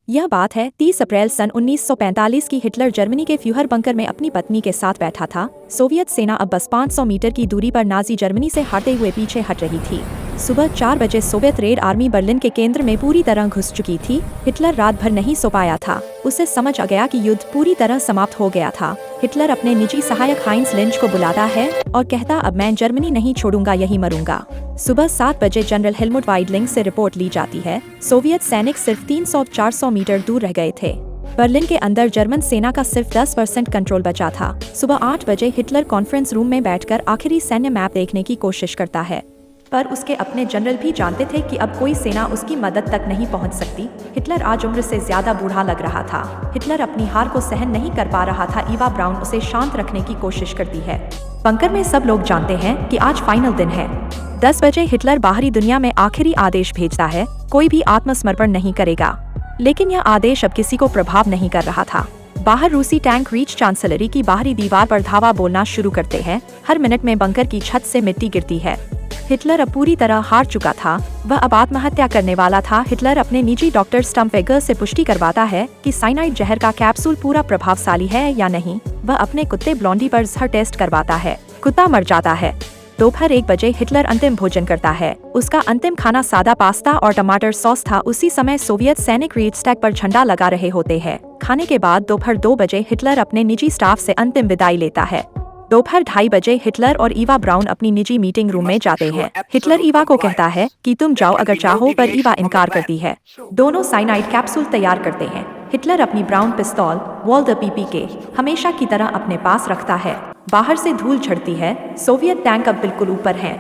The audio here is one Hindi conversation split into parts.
यह बात है 30 अप्रैल सन 1945 की। हिटलर जर्मनी के फ्यूहर बंकर में अपनी पत्नी के साथ बैठा था। सोवियत सेना अब बस 500 मीटर की दूरी पर नाजी जर्मनी से हारते हुए पीछे हट रही थी। सुबह 4 बजे सोवियत रेड आर्मी बर्लिन के केंद्र में पूरी तरह घुस चुकी थी। हिटलर रात भर नहीं सो पाया था। उसे समझ आ गया कि युद्ध पूरी तरह समाप्त हो गया था। हिटलर अपने निजी सहायक हाइंस लिंच को बुलाता है और कहता, अब मैं जर्मनी नहीं छोड़ूंगा, यही मरूंगा। सुबह 7 बजे जनरल हेल्मुट वाइडलिंग से रिपोर्ट ली जाती है। सोवियत सैनिक सिर्फ 300-400 मीटर दूर रह गए थे। बर्लिन के अंदर जर्मन सेना का सिर्फ 10% कंट्रोल बचा था। सुबह 8 बजे हिटलर कॉन्फ्रेंस रूम में बैठकर आखिरी सैन्य मैप देखने की कोशिश करता है, पर उसके अपने जनरल भी जानते थे कि अब कोई सेना उसकी मदद तक नहीं पहुंच सकती। हिटलर आज उम्र से ज्यादा बूढ़ा लग रहा था। हिटलर अपनी हार को सहन नहीं कर पा रहा था। ईवा ब्राउन उसे शांत रखने की कोशिश करती है। बंकर में सब लोग जानते हैं कि आज फाइनल दिन है। 10 बजे हिटलर बाहरी दुनिया में आखिरी आदेश भेजता है, कोई भी आत्मसमर्पण नहीं करेगा। लेकिन यह आदेश अब किसी को प्रभाव नहीं कर रहा था। बाहर रूसी टैंक रीच चांसलरी की बाहरी दीवार पर धावा बोलना शुरू करते हैं। हर मिनट में बंकर की छत से मिट्टी गिरती है। हिटलर अब पूरी तरह हार चुका था। वह अब आत्महत्या करने वाला था। हिटलर अपने निजी डॉक्टर स्टम्पेगर से पुष्टि करवाता है कि साइनाइड जहर का कैप्सूल पूरा प्रभावशाली है या नहीं। वह अपने कुत्ते ब्लॉन्डी पर जहर टेस्ट करवाता है। कुत्ता मर जाता है। दोपहर 1 बजे हिटलर अंतिम भोजन करता है। उसका अंतिम खाना सादा पास्ता और टमाटर सॉस था। उसी समय सोवियत सैनिक रीडस्टैग पर झंडा लगा रहे होते हैं। खाने के बाद दोपहर 2 बजे हिटलर अपने निजी स्टाफ से अंतिम विदाई लेता है। दोपहर 2:30 बजे हिटलर और ईवा ब्राउन अपनी निजी मीटिंग रूम में जाते हैं। हिटलर ईवा को कहता है कि तुम जाओ अगर चाहो, पर ईवा इनकार करती है। दोनों साइनाइड कैप्सूल तैयार करते हैं। हिटलर अपनी ब्राउन पिस्तौल वॉल्टर पीपीके हमेशा की तरह अपने पास रखता है। बाहर से धूल झड़ती है। सोवियत टैंक अब बिल्कुल ऊपर हैं।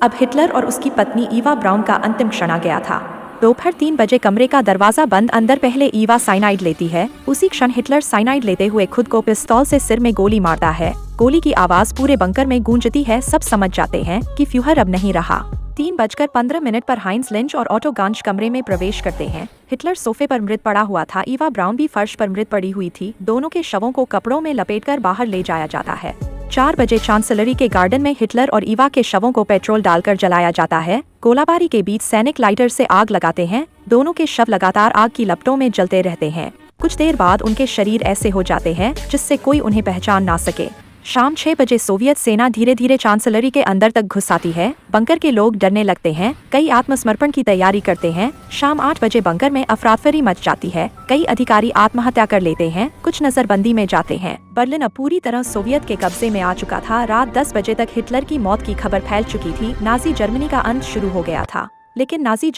अब हिटलर और उसकी पत्नी ईवा ब्राउन का अंतिम क्षण आ गया था। दोपहर 3 बजे कमरे का दरवाजा बंद। अंदर पहले ईवा साइनाइड लेती है। उसी क्षण हिटलर साइनाइड लेते हुए खुद को पिस्तौल से सिर में गोली मारता है। गोली की आवाज पूरे बंकर में गूंजती है। सब समझ जाते हैं कि फ्यूहर अब नहीं रहा। 3:15 पर हाइंस लिंच और ऑटो गांच कमरे में प्रवेश करते हैं। हिटलर सोफे पर मृत पड़ा हुआ था। ईवा ब्राउन भी फर्श पर मृत पड़ी हुई थी। दोनों के शवों को कपड़ों में लपेटकर बाहर ले जाया जाता है। 4 बजे चांसलरी के गार्डन में हिटलर और ईवा के शवों को पेट्रोल डालकर जलाया जाता है। गोलाबारी के बीच सैनिक लाइटर से आग लगाते हैं। दोनों के शव लगातार आग की लपटों में जलते रहते हैं। कुछ देर बाद उनके शरीर ऐसे हो जाते हैं जिससे कोई उन्हें पहचान ना सके। शाम 6 बजे सोवियत सेना धीरे धीरे चांसलरी के अंदर तक घुस आती है। बंकर के लोग डरने लगते हैं। कई आत्मसमर्पण की तैयारी करते हैं। शाम 8 बजे बंकर में अफरातफरी मच जाती है। कई अधिकारी आत्महत्या कर लेते हैं। कुछ नजरबंदी में जाते हैं। बर्लिन अब पूरी तरह सोवियत के कब्जे में आ चुका था। रात 10 बजे तक हिटलर की मौत की खबर फैल चुकी थी। नाजी जर्मनी का अंत शुरू हो गया था। लेकिन नाजी